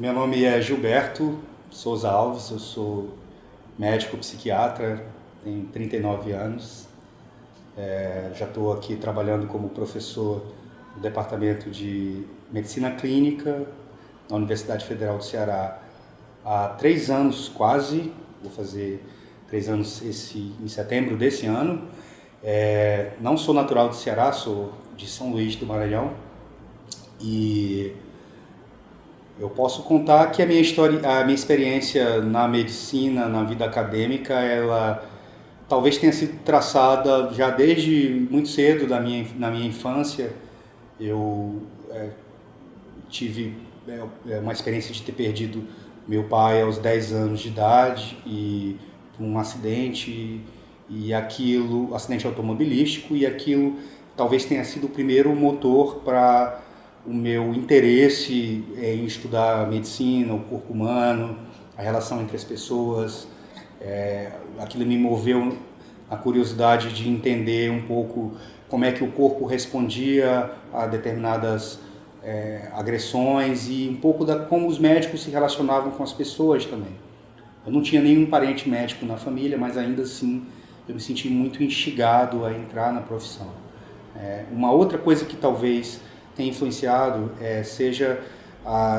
Meu nome é Gilberto Souza Alves, eu sou médico psiquiatra, tenho 39 anos. Já estou aqui trabalhando como professor no Departamento de Medicina Clínica na Universidade Federal do Ceará há 3 anos quase, vou fazer 3 anos em setembro desse ano. Não sou natural do Ceará, sou de São Luís do Maranhão e eu posso contar que a minha história, a minha experiência na medicina, na vida acadêmica, ela talvez tenha sido traçada já desde muito cedo na minha infância. Eu tive uma experiência de ter perdido meu pai aos 10 anos de idade e por um acidente acidente automobilístico, e aquilo talvez tenha sido o primeiro motor para o meu interesse em estudar medicina, o corpo humano, a relação entre as pessoas. Aquilo me moveu a curiosidade de entender um pouco como é que o corpo respondia a determinadas agressões e um pouco como os médicos se relacionavam com as pessoas também. Eu não tinha nenhum parente médico na família, mas ainda assim eu me senti muito instigado a entrar na profissão. Uma outra coisa que talvez tenha influenciado seja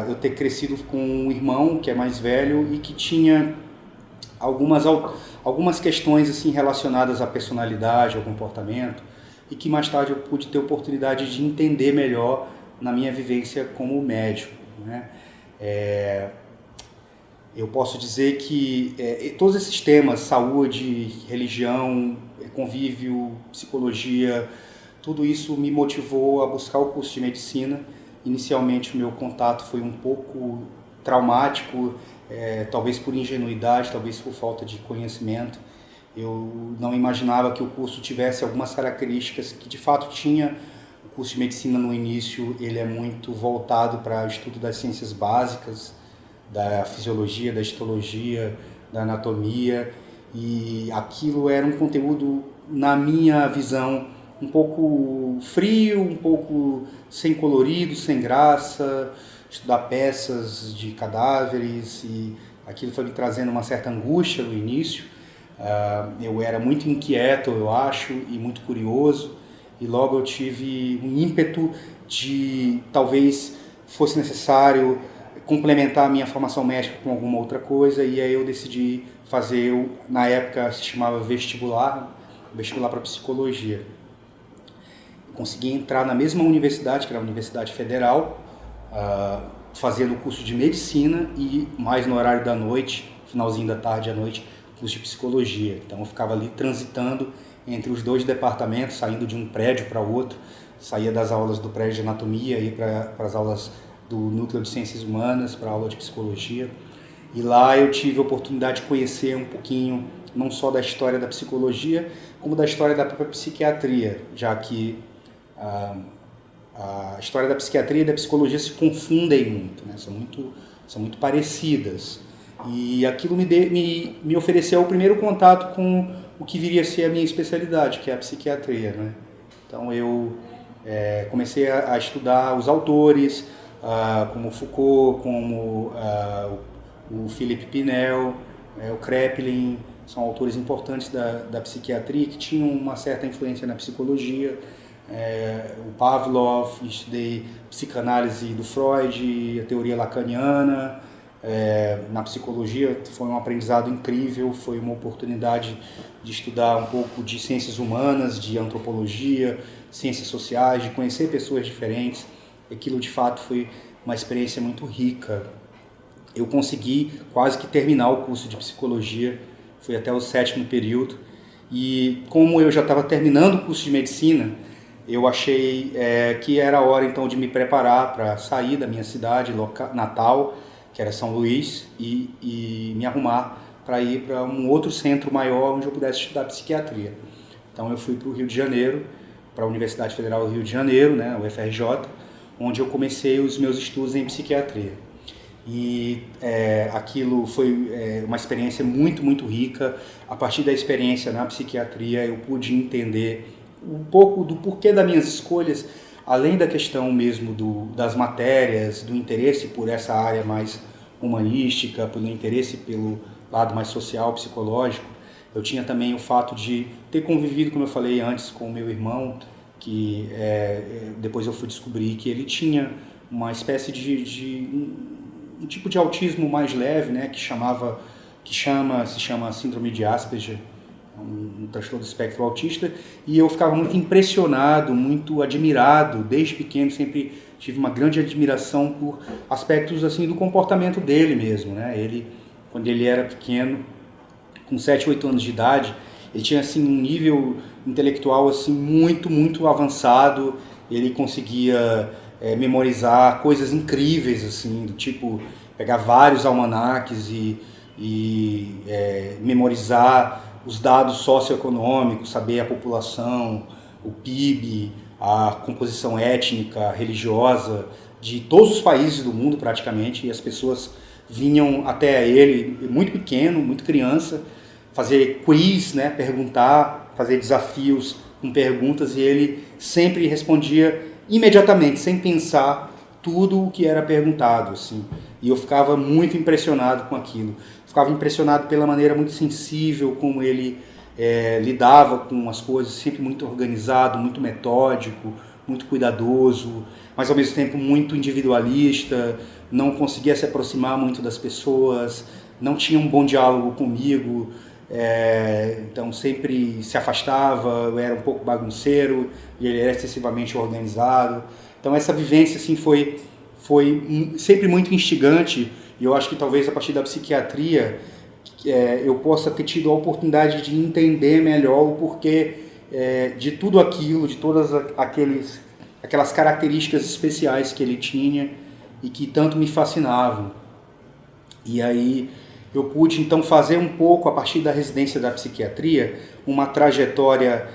eu ter crescido com um irmão que é mais velho e que tinha algumas questões assim relacionadas à personalidade, ao comportamento, e que mais tarde eu pude ter oportunidade de entender melhor na minha vivência como médico, né? Eu posso dizer que todos esses temas, saúde, religião, convívio, psicologia, tudo isso me motivou a buscar o curso de medicina. Inicialmente o meu contato foi um pouco traumático, talvez por ingenuidade, talvez por falta de conhecimento. Eu não imaginava que o curso tivesse algumas características que de fato tinha. O curso de medicina no início ele é muito voltado para o estudo das ciências básicas, da fisiologia, da histologia, da anatomia, e aquilo era um conteúdo, na minha visão, um pouco frio, um pouco sem colorido, sem graça, estudar peças de cadáveres, e aquilo foi me trazendo uma certa angústia no início. Eu era muito inquieto, eu acho, e muito curioso, e logo eu tive um ímpeto de talvez fosse necessário complementar a minha formação médica com alguma outra coisa, e aí eu decidi fazer, na época se chamava vestibular para psicologia. Eu consegui entrar na mesma universidade, que era a Universidade Federal, fazendo o curso de medicina e mais no horário da noite, finalzinho da tarde à noite, curso de psicologia. Então eu ficava ali transitando entre os dois departamentos, saindo de um prédio para outro, saía das aulas do prédio de anatomia, ia para as aulas do núcleo de ciências humanas, para a aula de psicologia. E lá eu tive a oportunidade de conhecer um pouquinho, não só da história da psicologia, como da história da própria psiquiatria, já que a história da psiquiatria e da psicologia se confundem muito, né? São muito parecidas. E aquilo me ofereceu o primeiro contato com o que viria a ser a minha especialidade, que é a psiquiatria, né? Então eu comecei a estudar os autores, como Foucault, como o Philippe Pinel, o Kraepelin, são autores importantes da psiquiatria que tinham uma certa influência na psicologia. O Pavlov, estudei psicanálise do Freud, a teoria lacaniana. Na psicologia foi um aprendizado incrível, foi uma oportunidade de estudar um pouco de ciências humanas, de antropologia, ciências sociais, de conhecer pessoas diferentes. Aquilo de fato foi uma experiência muito rica. Eu consegui quase que terminar o curso de psicologia, fui até o 7º período, e como eu já estava terminando o curso de medicina, eu achei que era a hora então de me preparar para sair da minha cidade natal, que era São Luís, e me arrumar para ir para um outro centro maior onde eu pudesse estudar psiquiatria. Então eu fui para o Rio de Janeiro, para a Universidade Federal do Rio de Janeiro, né, a UFRJ, onde eu comecei os meus estudos em psiquiatria. E aquilo foi uma experiência muito, muito rica. A partir da experiência na psiquiatria eu pude entender um pouco do porquê das minhas escolhas, além da questão mesmo das matérias, do interesse por essa área mais humanística, pelo interesse pelo lado mais social, psicológico. Eu tinha também o fato de ter convivido, como eu falei antes, com o meu irmão, que depois eu fui descobrir que ele tinha uma espécie um tipo de autismo mais leve, né, se chama síndrome de Asperger, um transtorno do espectro autista, e eu ficava muito impressionado, muito admirado, desde pequeno sempre tive uma grande admiração por aspectos assim do comportamento dele mesmo, né? Ele, quando ele era pequeno, com 7, 8 anos de idade, ele tinha assim um nível intelectual assim muito avançado. Ele conseguia memorizar coisas incríveis, assim, do tipo pegar vários almanaques e memorizar os dados socioeconômicos, saber a população, o PIB, a composição étnica, religiosa de todos os países do mundo praticamente, e as pessoas vinham até ele muito pequeno, muito criança, fazer quiz, né, perguntar, fazer desafios com perguntas, e ele sempre respondia imediatamente, sem pensar, tudo o que era perguntado, assim. E eu ficava muito impressionado com aquilo. Ficava impressionado pela maneira muito sensível como ele lidava com as coisas, sempre muito organizado, muito metódico, muito cuidadoso, mas ao mesmo tempo muito individualista, não conseguia se aproximar muito das pessoas, não tinha um bom diálogo comigo, então sempre se afastava, eu era um pouco bagunceiro e ele era excessivamente organizado. Então essa vivência assim, foi sempre muito instigante, e eu acho que talvez a partir da psiquiatria eu possa ter tido a oportunidade de entender melhor o porquê de tudo aquilo, de todas aquelas características especiais que ele tinha e que tanto me fascinavam. E aí eu pude então fazer um pouco, a partir da residência da psiquiatria, uma trajetória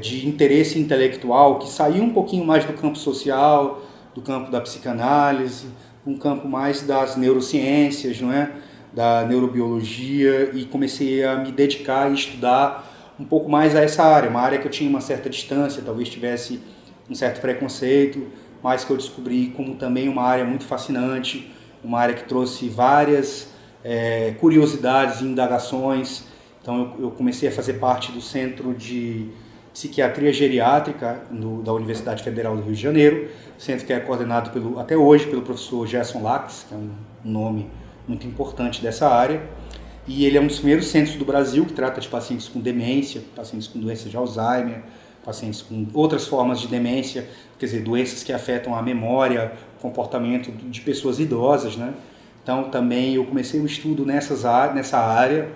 de interesse intelectual que saiu um pouquinho mais do campo social, do campo da psicanálise, um campo mais das neurociências, não é? Da neurobiologia, e comecei a me dedicar e estudar um pouco mais a essa área, uma área que eu tinha uma certa distância, talvez tivesse um certo preconceito, mas que eu descobri como também uma área muito fascinante, uma área que trouxe várias curiosidades e indagações. Então eu comecei a fazer parte do Centro de Psiquiatria Geriátrica da Universidade Federal do Rio de Janeiro, centro que é coordenado até hoje pelo professor Gerson Lax, que é um nome muito importante dessa área, e ele é um dos primeiros centros do Brasil que trata de pacientes com demência, pacientes com doença de Alzheimer, pacientes com outras formas de demência, quer dizer, doenças que afetam a memória, o comportamento de pessoas idosas, né? Então também eu comecei o estudo nessa área,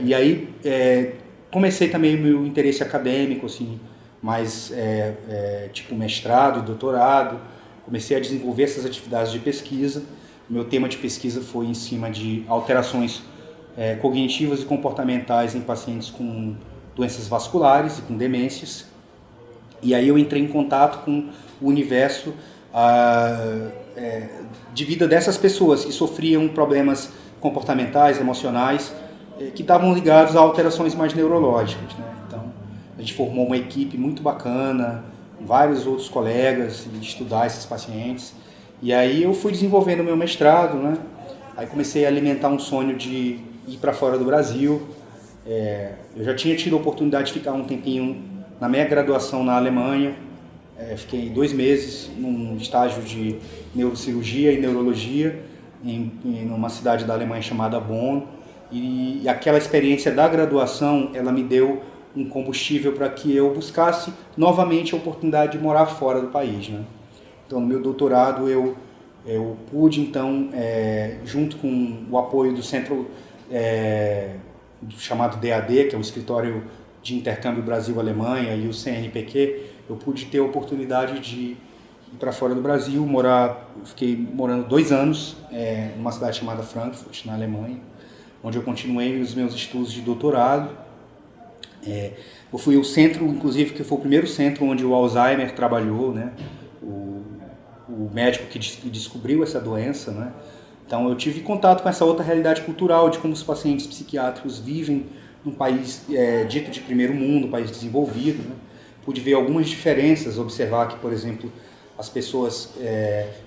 e aí comecei também o meu interesse acadêmico, assim, mais tipo mestrado e doutorado. Comecei a desenvolver essas atividades de pesquisa. Meu tema de pesquisa foi em cima de alterações cognitivas e comportamentais em pacientes com doenças vasculares e com demências. E aí eu entrei em contato com o universo de vida dessas pessoas que sofriam problemas comportamentais, emocionais, que estavam ligados a alterações mais neurológicas, né? Então a gente formou uma equipe muito bacana, com vários outros colegas, de estudar esses pacientes. E aí eu fui desenvolvendo o meu mestrado, né? Aí comecei a alimentar um sonho de ir para fora do Brasil. Eu já tinha tido a oportunidade de ficar um tempinho na minha graduação na Alemanha. Fiquei 2 meses num estágio de neurocirurgia e neurologia numa cidade da Alemanha chamada Bonn. E aquela experiência da graduação, ela me deu um combustível para que eu buscasse novamente a oportunidade de morar fora do país, né? Então, no meu doutorado, eu pude, então, junto com o apoio do centro chamado DAD, que é o Escritório de Intercâmbio Brasil-Alemanha, e o CNPq, eu pude ter a oportunidade de ir para fora do Brasil, fiquei morando 2 anos numa cidade chamada Frankfurt, na Alemanha, onde eu continuei os meus estudos de doutorado. Eu fui o centro, inclusive, que foi o primeiro centro onde o Alzheimer trabalhou, né? O médico que descobriu essa doença, né? Então eu tive contato com essa outra realidade cultural de como os pacientes psiquiátricos vivem num país dito de primeiro mundo, um país desenvolvido, né? Pude ver algumas diferenças, observar que, por exemplo, as pessoas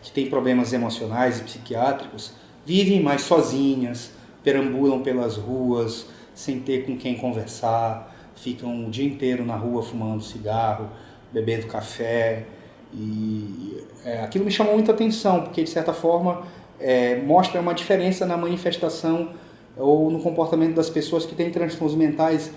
que têm problemas emocionais e psiquiátricos, vivem mais sozinhas, perambulam pelas ruas sem ter com quem conversar, ficam o dia inteiro na rua fumando cigarro, bebendo café. E aquilo me chamou muita atenção, porque de certa forma mostra uma diferença na manifestação ou no comportamento das pessoas que têm transtornos mentais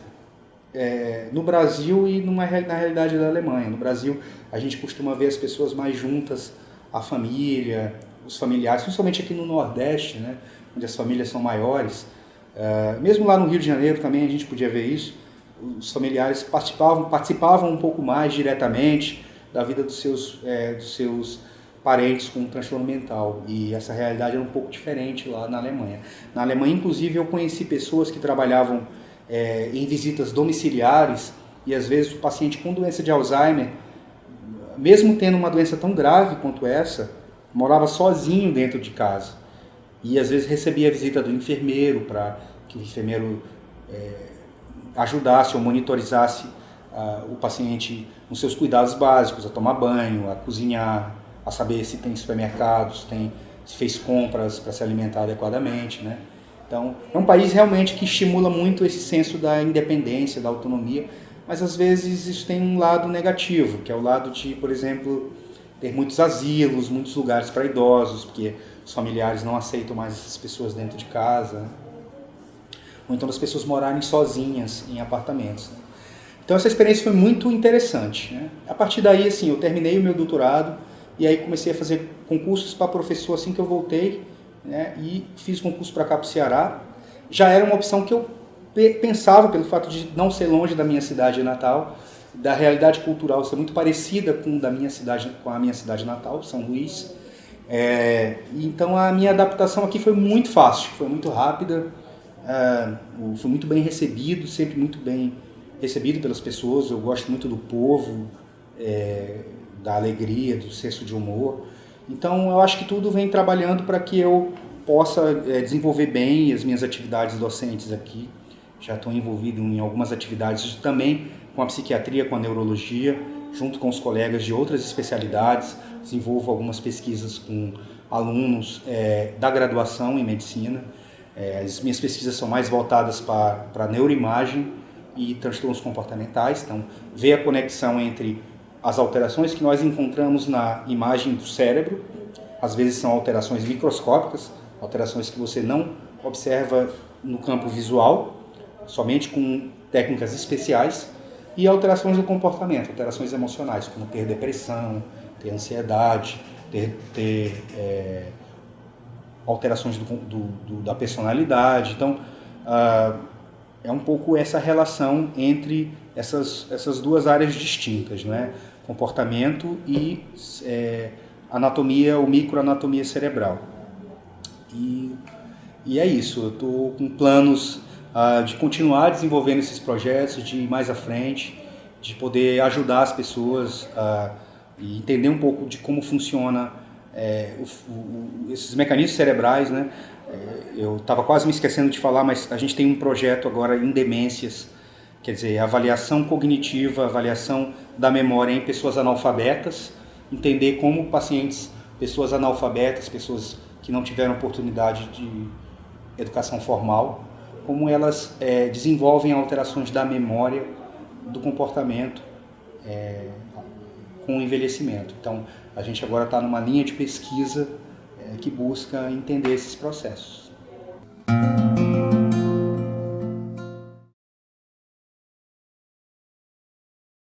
no Brasil e na realidade da Alemanha. No Brasil, a gente costuma ver as pessoas mais juntas, a família, os familiares, principalmente aqui no Nordeste, né, onde as famílias são maiores. Mesmo lá no Rio de Janeiro também a gente podia ver isso. Os familiares participavam um pouco mais diretamente da vida dos seus parentes com transtorno mental. E essa realidade era um pouco diferente lá na Alemanha. Na Alemanha, inclusive, eu conheci pessoas que trabalhavam em visitas domiciliares e às vezes o paciente com doença de Alzheimer, mesmo tendo uma doença tão grave quanto essa, morava sozinho dentro de casa e às vezes recebia a visita do enfermeiro para que o enfermeiro ajudasse ou monitorizasse o paciente nos seus cuidados básicos, a tomar banho, a cozinhar, a saber se tem supermercados, se fez compras para se alimentar adequadamente, né? Então, é um país realmente que estimula muito esse senso da independência, da autonomia, mas às vezes isso tem um lado negativo, que é o lado de, por exemplo, ter muitos asilos, muitos lugares para idosos, porque os familiares não aceitam mais essas pessoas dentro de casa, né? Ou então as pessoas morarem sozinhas em apartamentos, né? Então essa experiência foi muito interessante, né? A partir daí, assim, eu terminei o meu doutorado e aí comecei a fazer concursos para professor assim que eu voltei, né? E fiz concurso para cá para o Ceará. Já era uma opção que eu pensava pelo fato de não ser longe da minha cidade natal, da realidade cultural ser muito parecida com a minha cidade natal, São Luís. Então a minha adaptação aqui foi muito fácil, foi muito rápida, fui muito bem recebido, sempre muito bem recebido pelas pessoas. Eu gosto muito do povo, da alegria, do senso de humor. Então eu acho que tudo vem trabalhando para que eu possa desenvolver bem as minhas atividades docentes aqui. Já estou envolvido em algumas atividades também com a psiquiatria, com a neurologia, junto com os colegas de outras especialidades. Desenvolvo algumas pesquisas com alunos da graduação em medicina. As minhas pesquisas são mais voltadas para neuroimagem e transtornos comportamentais. Então, ver a conexão entre as alterações que nós encontramos na imagem do cérebro. Às vezes são alterações microscópicas, alterações que você não observa no campo visual, somente com técnicas especiais, e alterações do comportamento, alterações emocionais, como ter depressão, ter ansiedade, ter alterações da personalidade. Então, é um pouco essa relação entre essas duas áreas distintas, né? Comportamento e anatomia ou microanatomia cerebral. E é isso, eu estou com planos de continuar desenvolvendo esses projetos, de ir mais à frente, de poder ajudar as pessoas e entender um pouco de como funciona esses mecanismos cerebrais, né? Eu estava quase me esquecendo de falar, mas a gente tem um projeto agora em demências, quer dizer, avaliação cognitiva, avaliação da memória em pessoas analfabetas, entender como pessoas analfabetas, pessoas que não tiveram oportunidade de educação formal, como elas desenvolvem alterações da memória, do comportamento com o envelhecimento. Então, a gente agora está numa linha de pesquisa que busca entender esses processos.